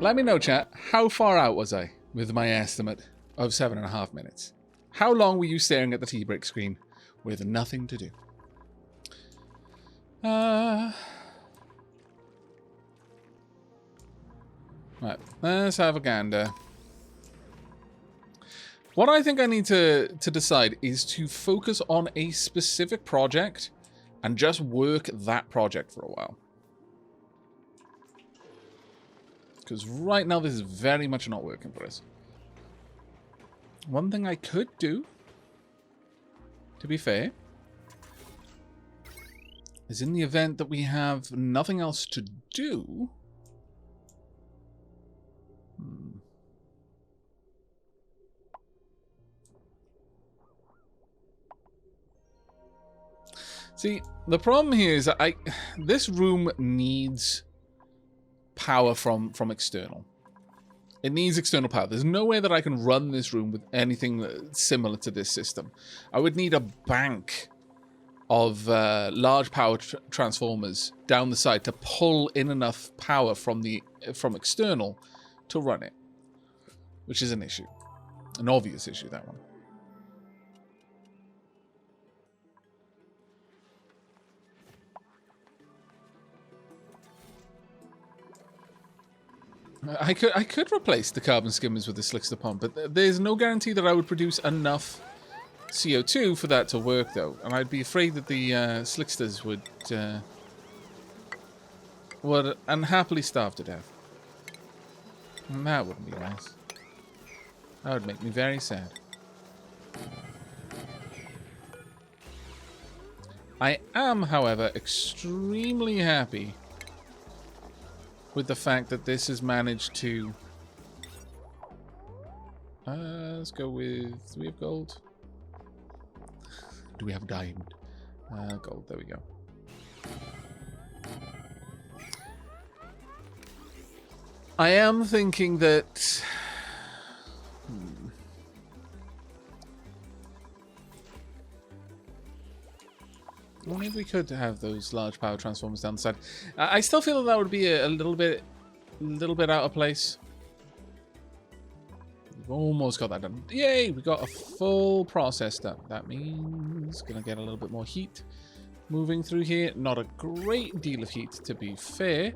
Let me know, chat, how far out was I with my estimate of 7.5 minutes? How long were you staring at the tea break screen with nothing to do? Right, let's have a gander. What I think I need to decide is to focus on a specific project and just work that project for a while. Because right now this is very much not working for us. One thing I could do, to be fair, is in the event that we have nothing else to do... See, the problem here is that this room needs power from external. It needs external power. There's no way that I can run this room with anything similar to this system. I would need a bank of large power transformers down the side to pull in enough power from external to run it, which is an issue, an obvious issue, that one. I could replace the carbon skimmers with the slickster pump, but there's no guarantee that I would produce enough CO2 for that to work, though. And I'd be afraid that the slicksters would unhappily starve to death. And that wouldn't be nice. That would make me very sad. I am, however, extremely happy with the fact that this has managed to... let's go with... Do we have gold? Do we have diamond? Gold, there we go. I am thinking that... Only if we could have those large power transformers down the side. I still feel that would be a little bit out of place. We've almost got that done. Yay! We got a full process done. That means gonna get a little bit more heat moving through here. Not a great deal of heat, to be fair.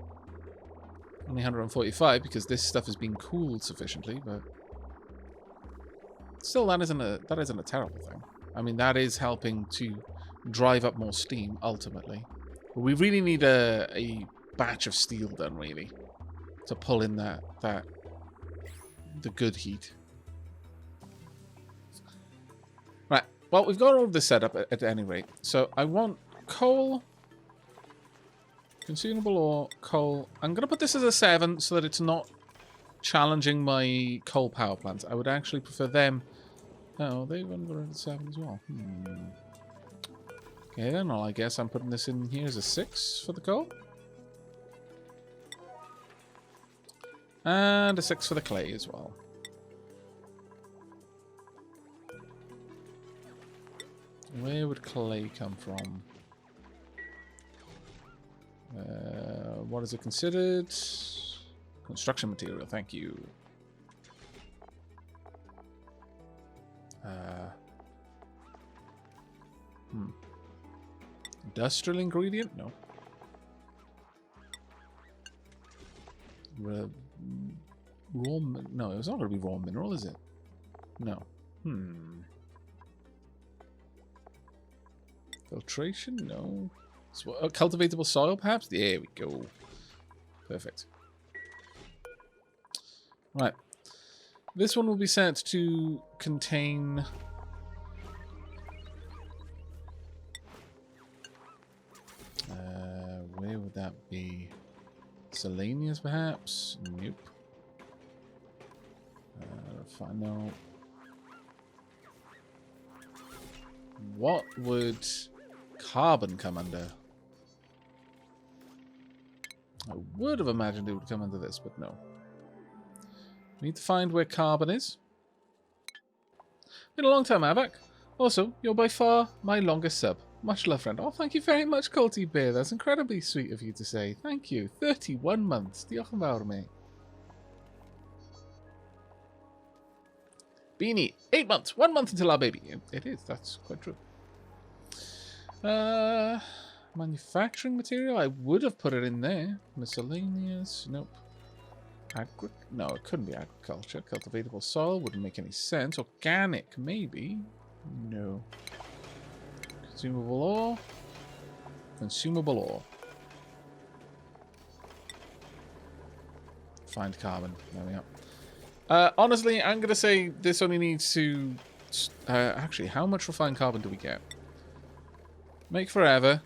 Only 145 because this stuff has been cooled sufficiently, but still, that isn't a terrible thing. I mean, that is helping to drive up more steam, ultimately. But we really need a batch of steel done, really, to pull in the good heat. Right, well, we've got all of this set up at any rate. So I want coal, consumable ore, coal. I'm going to put this as a 7 so that it's not challenging my coal power plants. I would actually prefer them. Oh, they've got a 7 as well. Okay, then, well, I guess I'm putting this in here as a 6 for the coal. And a 6 for the clay as well. Where would clay come from? What is it considered? Construction material, thank you. Industrial ingredient? No. No, it's not going to be raw mineral, is it? No. Filtration? No. Cultivatable soil, perhaps? There we go. Perfect. Right. This one will be set to contain... where would that be? Selenius, perhaps? Nope. Final. What would carbon come under? I would have imagined it would come under this, but no. We need to find where carbon is. Been a long time, Aavak. Also, you're by far my longest sub. Much love, friend. Oh, thank you very much, Colty Bear. That's incredibly sweet of you to say. Thank you. 31 months. Diolch yn fawr, mate. Beanie, 8 months. 1 month until our baby. It is. That's quite true. Manufacturing material. I would have put it in there. Miscellaneous. Nope. No, it couldn't be agriculture. Cultivatable soil wouldn't make any sense. Organic, maybe. No. Consumable ore. Consumable ore. Find carbon. There we are. Honestly, I'm going to say this only needs to... actually, how much refined carbon do we get? Make forever.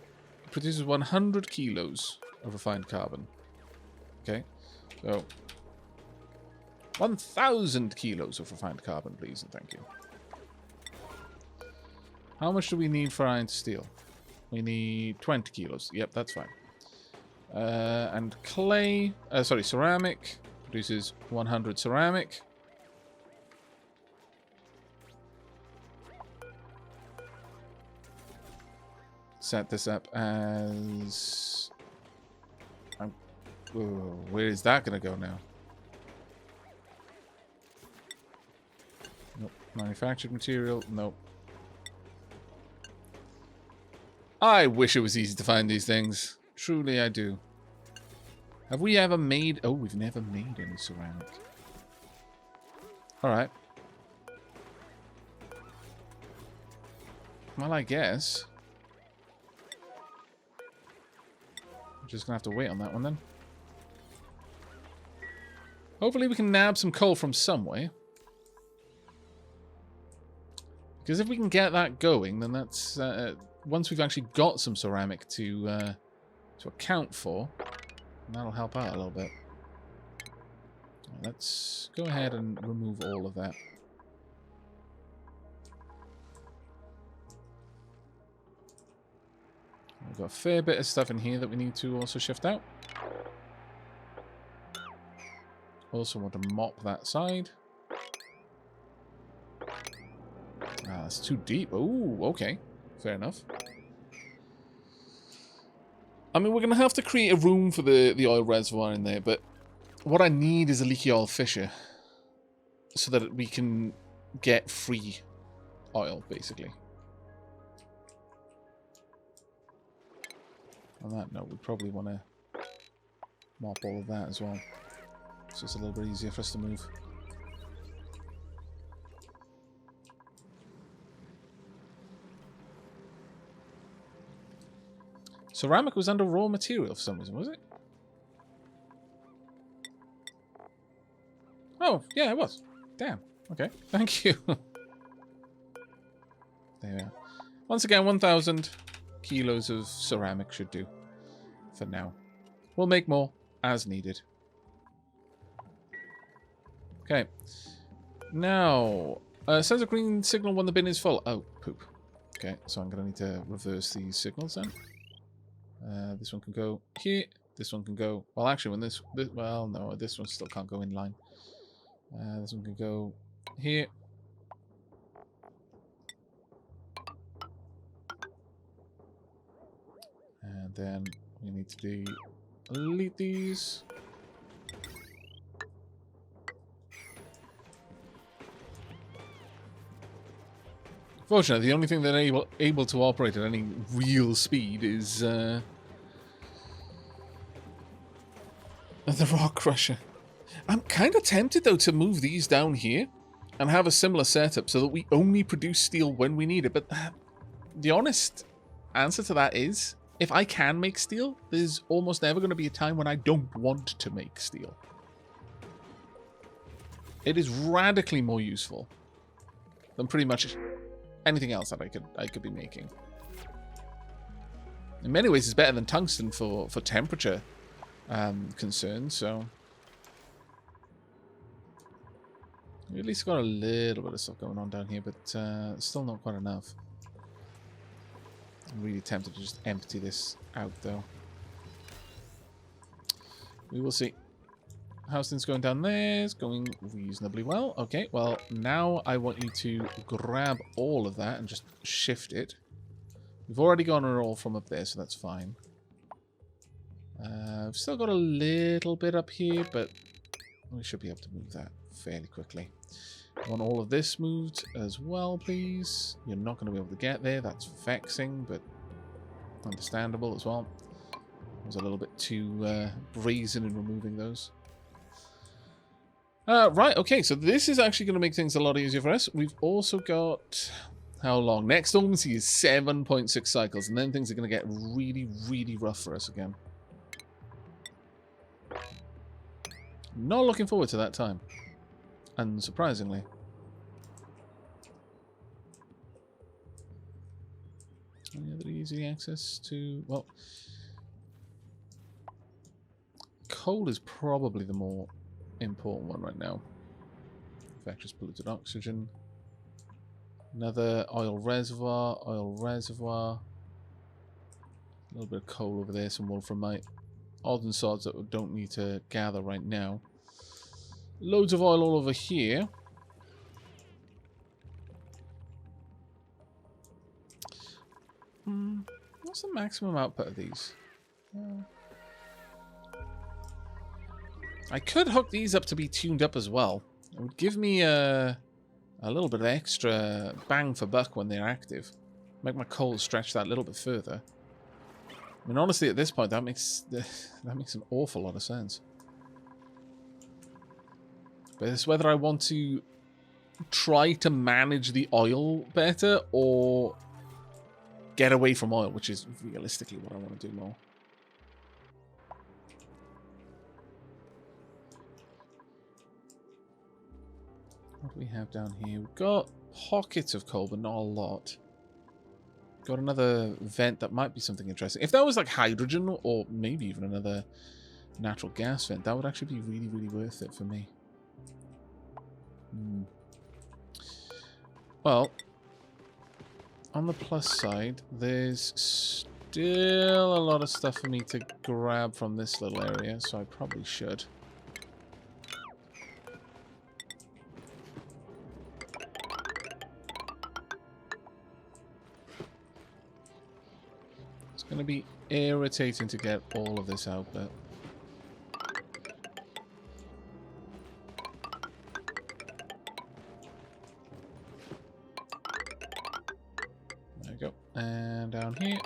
Produces 100 kilos of refined carbon. Okay. So, 1,000 kilos of refined carbon, please, and thank you. How much do we need for iron to steel? We need 20 kilos. Yep, that's fine. And clay, sorry, ceramic produces 100 ceramic. Set this up as... where is that going to go now? Nope. Manufactured material, nope. I wish it was easy to find these things. Truly, I do. Have we ever made... Oh, we've never made any ceramic. Alright. Well, I guess. I'm just going to have to wait on that one, then. Hopefully we can nab some coal from somewhere. Because if we can get that going, then that's... once we've actually got some ceramic to account for, that'll help out a little bit. Let's go ahead and remove all of that. We've got a fair bit of stuff in here that we need to also shift out. Also want to mop that side. Ah, that's too deep. Oh, okay. Fair enough. I mean, we're going to have to create a room for the oil reservoir in there, but what I need is a leaky oil fissure so that we can get free oil, basically. On that note, we probably want to mop all of that as well, so it's a little bit easier for us to move. Ceramic was under raw material for some reason, was it? Oh, yeah, it was. Damn. Okay. Thank you. There we are. Once again, 1,000 kilos of ceramic should do for now. We'll make more as needed. Okay. Now, sends a green signal when the bin is full. Oh, poop. Okay, so I'm going to need to reverse these signals then. This one can go here. This one can go... Well, actually, when this... Well, no, this one still can't go in line. This one can go here. And then we need to delete these. Fortunately, the only thing that able to operate at any real speed is the rock crusher. I'm kind of tempted, though, to move these down here and have a similar setup so that we only produce steel when we need it. But the honest answer to that is, if I can make steel, there's almost never going to be a time when I don't want to make steel. It is radically more useful than pretty much anything else that I could be making. In many ways, it's better than tungsten for temperature concerns, so... We at least got a little bit of stuff going on down here, but still not quite enough. I'm really tempted to just empty this out, though. We will see. How's things going down there? It's going reasonably well. Okay, well, now I want you to grab all of that and just shift it. We've already gone it all from up there, so that's fine. I've still got a little bit up here, but we should be able to move that fairly quickly. I want all of this moved as well, please. You're not going to be able to get there. That's vexing, but understandable as well. I was a little bit too brazen in removing those. Right, okay, so this is actually going to make things a lot easier for us. We've also got... How long? Next dormancy is 7.6 cycles, and then things are going to get really, really rough for us again. Not looking forward to that time. Unsurprisingly. Any other easy access to... Well... Coal is probably the more important one right now. Infectious polluted oxygen. Another oil reservoir, A little bit of coal over there, some wolframite. Odds and sods that we don't need to gather right now. Loads of oil all over here. What's the maximum output of these? I could hook these up to be tuned up as well. It would give me a little bit of extra bang for buck when they're active. Make my coal stretch that a little bit further. I mean, honestly, at this point, that makes an awful lot of sense. But it's whether I want to try to manage the oil better or get away from oil, which is realistically what I want to do more. What do we have down here? We've got pockets of coal, but not a lot. Got another vent that might be something interesting. If that was like hydrogen or maybe even another natural gas vent, that would actually be really, really worth it for me. Well, on the plus side, there's still a lot of stuff for me to grab from this little area, so I probably should. It's going to be irritating to get all of this out, but... There we go. And down here.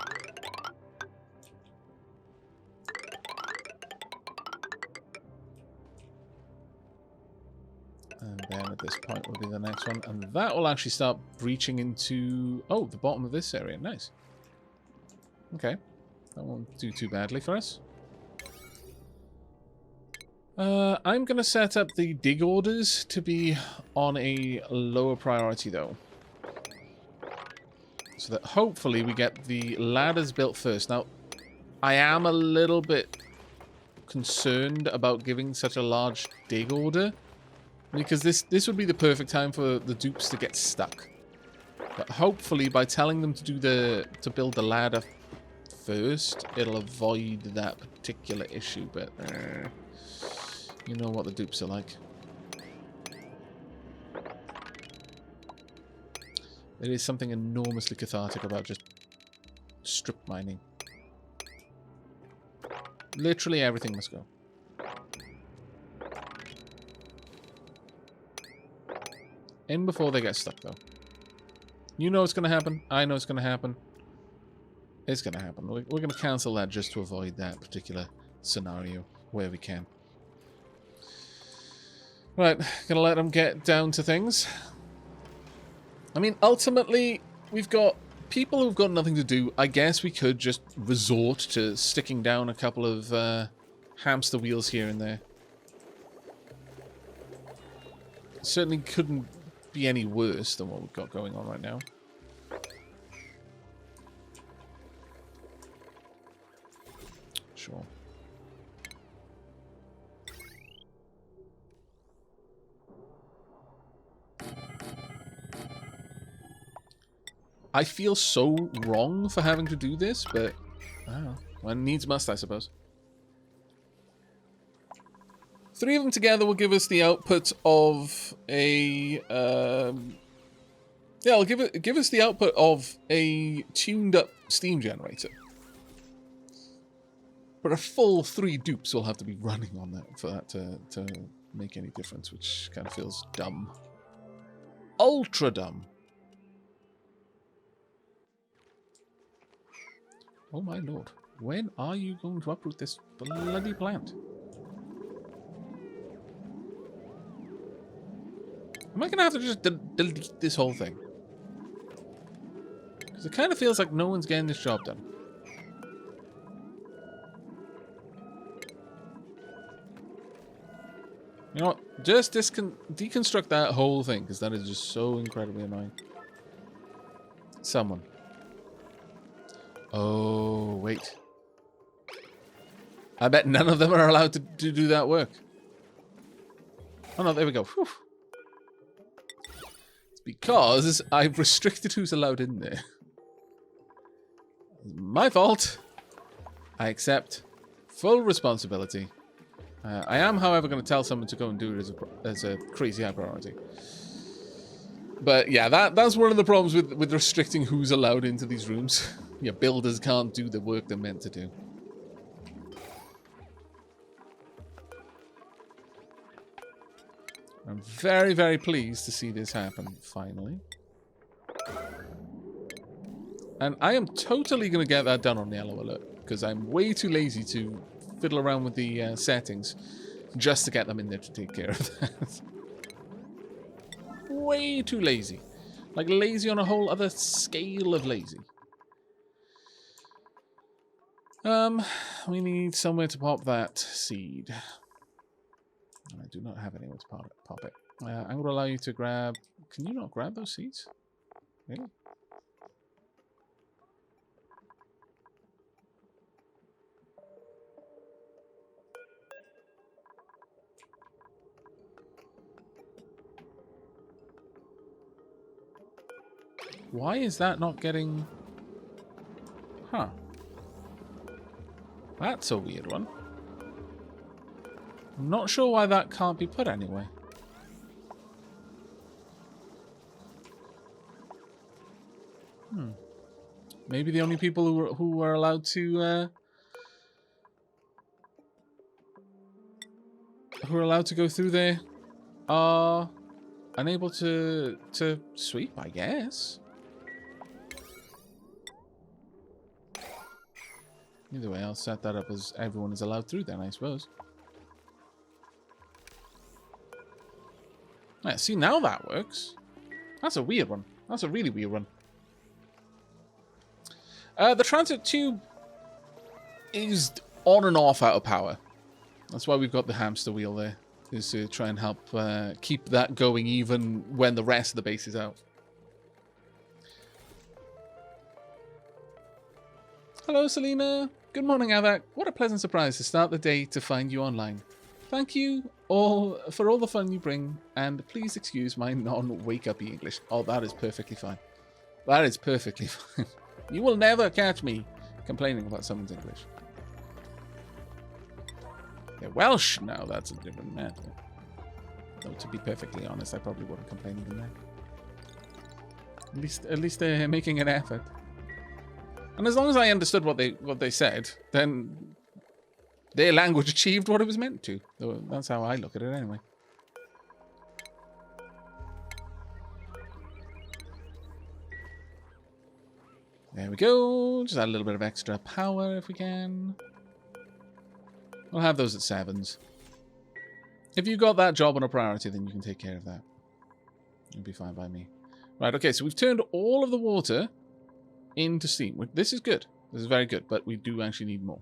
And then at this point will be the next one. And that will actually start breaching into... Oh, the bottom of this area. Nice. Okay. That won't do too badly for us. I'm going to set up the dig orders to be on a lower priority, though. So that hopefully we get the ladders built first. Now, I am a little bit concerned about giving such a large dig order, because this would be the perfect time for the dupes to get stuck. But hopefully, by telling them to build the ladder first, it'll avoid that particular issue. But you know what the dupes are like. There is something enormously cathartic about just strip mining. Literally everything must go. In before they get stuck, though. You know it's going to happen. I know it's going to happen. It's going to happen. We're going to cancel that just to avoid that particular scenario where we can. Right, going to let them get down to things. I mean, ultimately, we've got people who've got nothing to do. I guess we could just resort to sticking down a couple of hamster wheels here and there. Certainly couldn't be any worse than what we've got going on right now. Sure. I feel so wrong for having to do this, but I don't know. One needs must, I suppose. 3 of them together will give us the output of a yeah, it'll give us the output of a tuned up steam generator. But a full 3 dupes will have to be running on that for that to make any difference, which kind of feels dumb. ultra dumb. Oh my lord. When are you going to uproot this bloody plant? Am I going to have to just delete this whole thing? Because it kind of feels like no one's getting this job done. You know what? Just deconstruct that whole thing, because that is just so incredibly annoying. Someone. Oh, wait. I bet none of them are allowed to do that work. Oh no, there we go. Whew. It's because I've restricted who's allowed in there. It's my fault. I accept full responsibility. I am, however, going to tell someone to go and do it as a crazy high priority. But yeah, that's one of the problems with restricting who's allowed into these rooms. Your builders can't do the work they're meant to do. I'm very, very pleased to see this happen, finally. And I am totally going to get that done on the yellow alert, because I'm way too lazy to fiddle around with the settings just to get them in there to take care of that. Way too lazy. Like lazy on a whole other scale of lazy. We need somewhere to pop that seed. I do not have anywhere to pop it. I'm going to allow you to grab... Can you not grab those seeds? Really? Why is that not getting... Huh. That's a weird one. I'm not sure why that can't be put anyway. Maybe the only people who are allowed to go through there are unable to sweep, I guess. Either way, I'll set that up as everyone is allowed through then, I suppose. Yeah, see, now that works. That's a weird one. That's a really weird one. The transit tube is on and off out of power. That's why we've got the hamster wheel there, is to try and help keep that going even when the rest of the base is out. Hello, Selena. Good morning, Aavak. What a pleasant surprise to start the day to find you online. Thank you all for all the fun you bring, and please excuse my non-wake-up-y English. Oh, that is perfectly fine. That is perfectly fine. You will never catch me complaining about someone's English. They're Welsh now, that's a different matter. Though, to be perfectly honest, I probably wouldn't complain even then. At least they're making an effort. And as long as I understood what they said, then their language achieved what it was meant to. That's how I look at it anyway. There we go. Just add a little bit of extra power if we can. We'll have those at 7s. If you got that job on a priority, then you can take care of that. It'll be fine by me. Right, okay, so we've turned all of the water into steam. This is good. This is very good, but we do actually need more.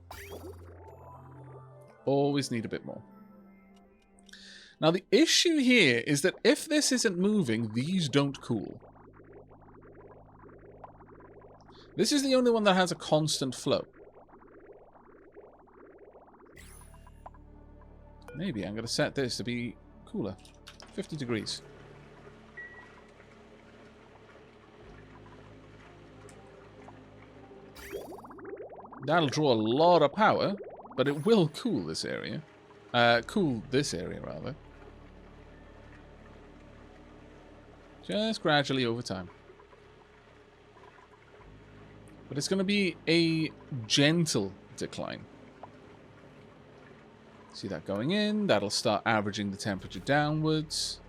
Always need a bit more. Now, the issue here is that if this isn't moving, these don't cool. This is the only one that has a constant flow. Maybe I'm going to set this to be cooler. 50 degrees. That'll draw a lot of power, but it will cool this area. Cool this area, rather. Just gradually over time. But it's going to be a gentle decline. See that going in. That'll start averaging the temperature downwards.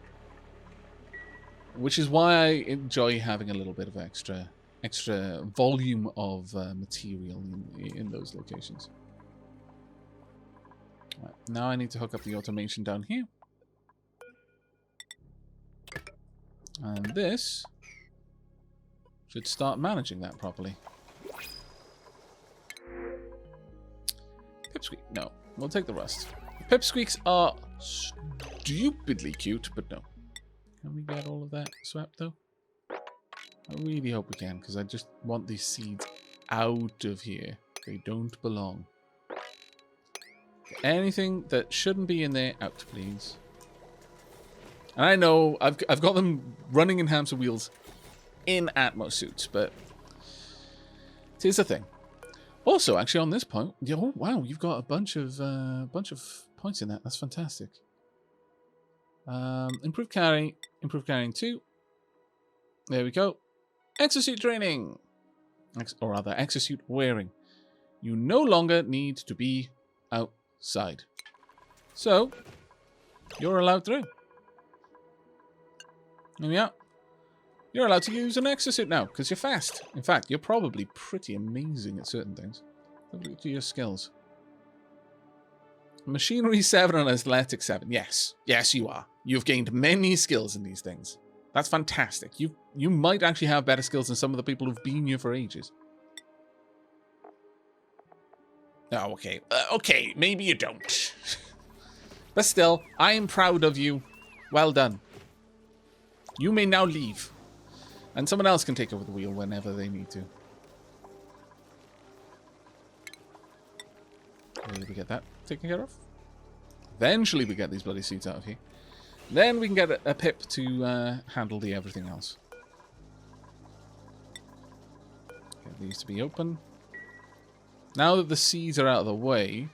which is why I enjoy having a little bit of extra volume of material in those locations. Right, now I need to hook up the automation down here. And this should start managing that properly. Pipsqueak. No, we'll take the rust. Pipsqueaks are stupidly cute, but no. Can we get all of that swept, though? I really hope we can, because I just want these seeds out of here. They don't belong. Anything that shouldn't be in there, out, please. And I know I've got them running in hamster wheels in Atmos suits, but here's the thing. Also, actually, on this point, oh wow, you've got a bunch of points in that. That's fantastic. Improved carrying 2. There we go. Exosuit training, or rather, exosuit wearing. You no longer need to be outside, so you're allowed through. Yeah, you're allowed to use an exosuit now because you're fast. In fact, you're probably pretty amazing at certain things. Look at your skills. Machinery 7 and Athletic 7. Yes, yes, you are. You've gained many skills in these things. That's fantastic. You might actually have better skills than some of the people who've been here for ages. Oh, okay. Okay, maybe you don't. But still, I am proud of you. Well done. You may now leave. And someone else can take over the wheel whenever they need to. Will we get that taken care of? Eventually we get these bloody seeds out of here. Then we can get a pip to handle the everything else. Get these to be open. Now that the seeds are out of the way,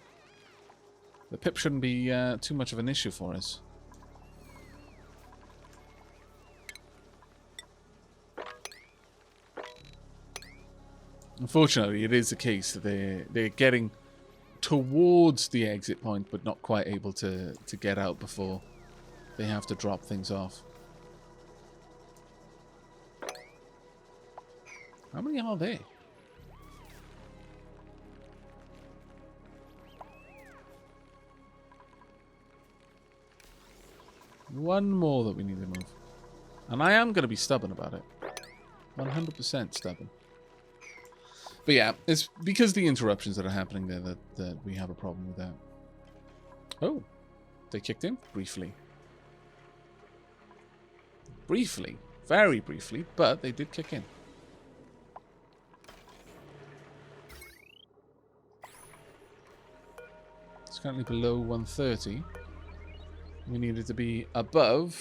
the pip shouldn't be too much of an issue for us. Unfortunately, it is the case that they're getting towards the exit point, but not quite able to get out before they have to drop things off. How many are there? One more that we need to move. And I am going to be stubborn about it. 100% stubborn. But yeah, it's because the interruptions that are happening there that we have a problem with that. Oh, they kicked in briefly. Briefly. Very briefly, but they did kick in. It's currently below 130. We need it to be above...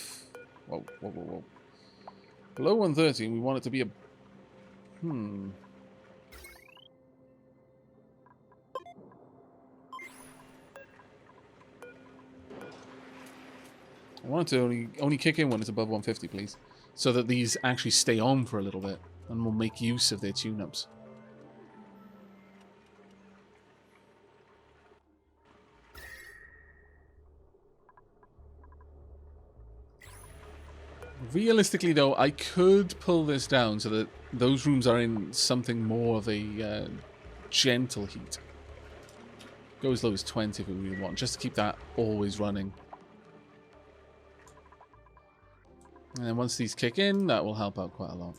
Whoa, whoa, whoa, whoa. Below 130, we want it to be a... I want it to only kick in when it's above 150, please. So that these actually stay on for a little bit. And we'll make use of their tune-ups. Realistically, though, I could pull this down so that those rooms are in something more of a gentle heat. Go as low as 20 if we really want, just to keep that always running. And then once these kick in, that will help out quite a lot.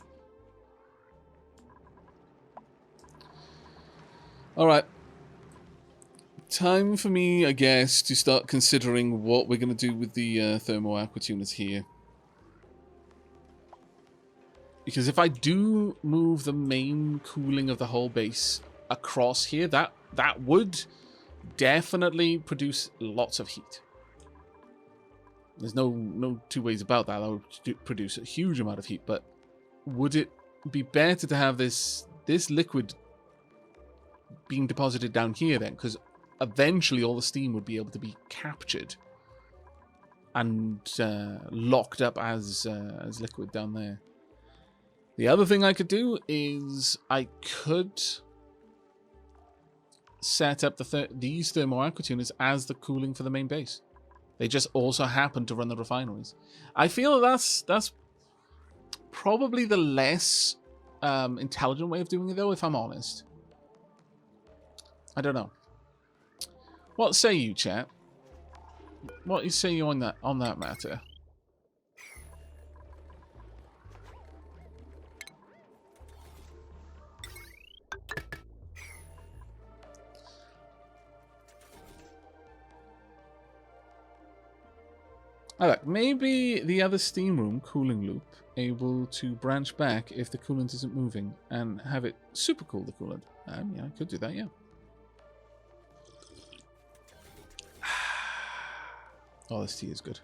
Alright. Time for me, I guess, to start considering what we're going to do with the thermo aqua tuners here. Because if I do move the main cooling of the whole base across here, that would definitely produce lots of heat. There's no two ways about that. That would produce a huge amount of heat. But would it be better to have this liquid being deposited down here then? Because eventually all the steam would be able to be captured and locked up as liquid down there. The other thing I could do is I could set up these thermo aqua tuners as the cooling for the main base. They just also happen to run the refineries. I feel that's Probably the less intelligent way of doing it, though, if I'm honest. I don't know. What say you, chat? What say you on that matter? Look, maybe the other steam room cooling loop able to branch back if the coolant isn't moving and have it super cool the coolant. Yeah, I could do that, yeah. Oh, this tea is good.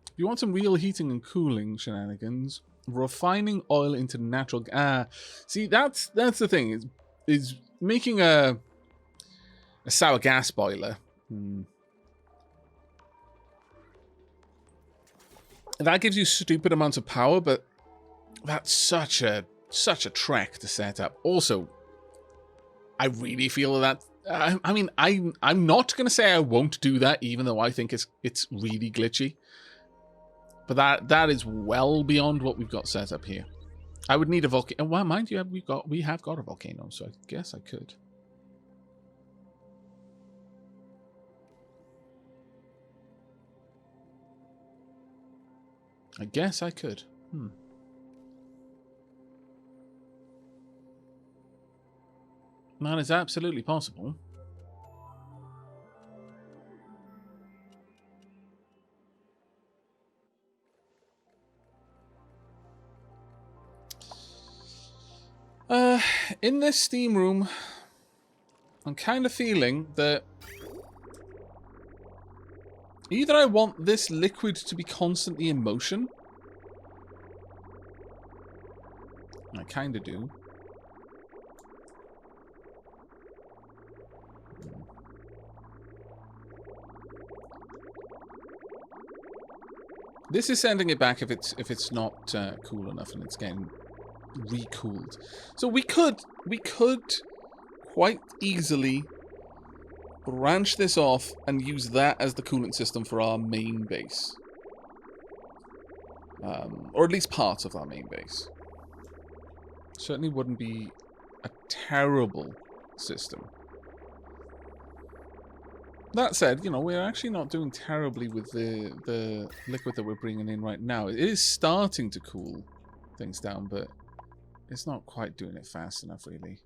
If you want some real heating and cooling shenanigans, refining oil into natural gas. See, that's the thing. Is making a sour gas boiler. That gives you stupid amounts of power, but that's such a trek to set up. Also, I really feel that. I mean, I'm not gonna say I won't do that, even though I think it's really glitchy. But that is well beyond what we've got set up here. I would need a volcano. Well, mind you, we have got a volcano, so I guess I could. I guess I could. That is absolutely possible. In this steam room, I'm kind of feeling that either I want this liquid to be constantly in motion. I kind of do. This is sending it back if it's not cool enough and it's getting recooled. So we could quite easily branch this off and use that as the coolant system for our main base. Or at least part of our main base. Certainly wouldn't be a terrible system. That said, you know, we're actually not doing terribly with the liquid that we're bringing in right now. It is starting to cool things down, but it's not quite doing it fast enough, really.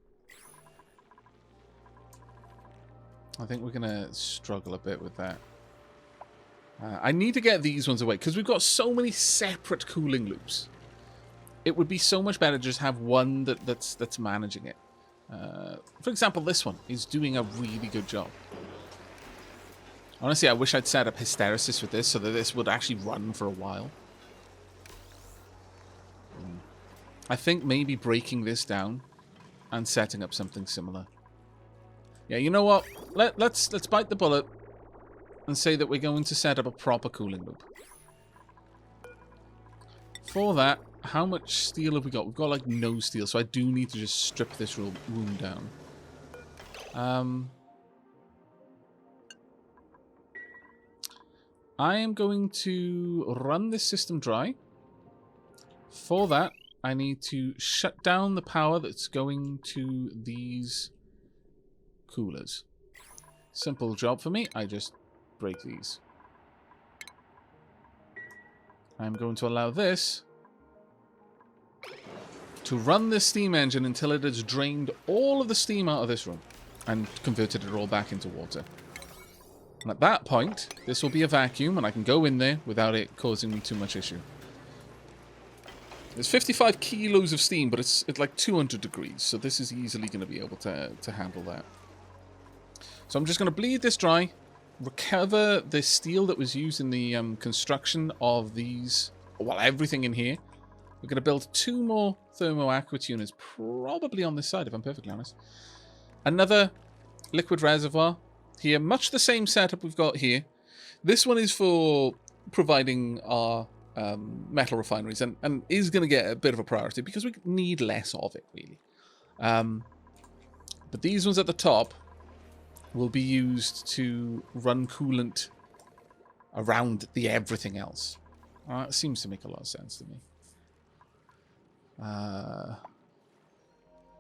I think we're going to struggle a bit with that. I need to get these ones away, because we've got so many separate cooling loops. It would be so much better to just have one that's managing it. For example, this one is doing a really good job. Honestly, I wish I'd set up hysteresis with this so that this would actually run for a while. I think maybe breaking this down and setting up something similar. Yeah, you know what? Let's bite the bullet and say that we're going to set up a proper cooling loop. For that, how much steel have we got? We've got like no steel, so I do need to just strip this room down. I am going to run this system dry. For that, I need to shut down the power that's going to these coolers. Simple job for me. I just break these. I'm going to allow this to run this steam engine until it has drained all of the steam out of this room and converted it all back into water. And at that point, this will be a vacuum, and I can go in there without it causing me too much issue. There's 55 kilos of steam, but it's like 200 degrees, so this is easily going to be able to handle that. So I'm just going to bleed this dry, recover the steel that was used in the construction of these, well, everything in here. We're going to build 2 more thermo-aqua tuners, probably on this side, if I'm perfectly honest. Another liquid reservoir here, much the same setup we've got here. This one is for providing our metal refineries and is going to get a bit of a priority because we need less of it, really. But these ones at the top will be used to run coolant around the everything else. It seems to make a lot of sense to me.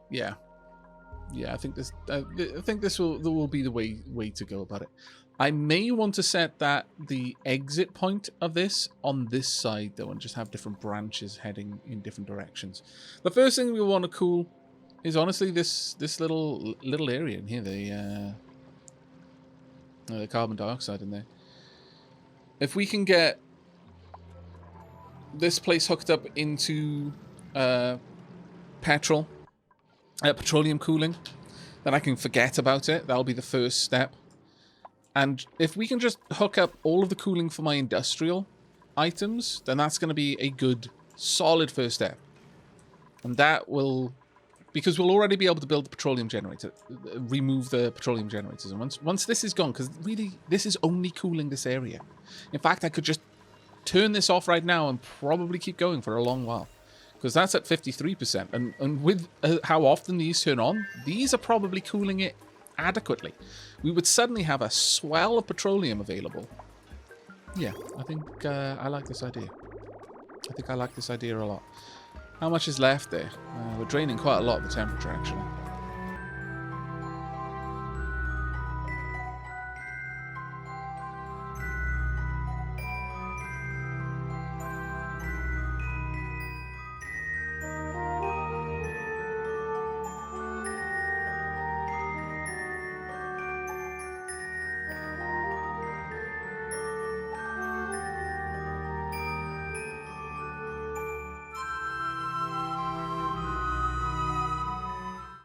Yeah, I think this. I think this will be the way to go about it. I may want to set the exit point of this on this side though, and just have different branches heading in different directions. The first thing we want to cool is honestly this little area in here. The carbon dioxide in there. If we can get this place hooked up into petroleum cooling, then I can forget about it. That'll be the first step. And if we can just hook up all of the cooling for my industrial items, then that's going to be a good, solid first step. And that will... Because we'll already be able to build the petroleum generator, remove the petroleum generators. And once this is gone, because really, this is only cooling this area. In fact, I could just turn this off right now and probably keep going for a long while. Because that's at 53%. And with how often these turn on, these are probably cooling it adequately. We would suddenly have a swell of petroleum available. Yeah, I think I like this idea. I think I like this idea a lot. How much is left there? We're draining quite a lot of the temperature, actually.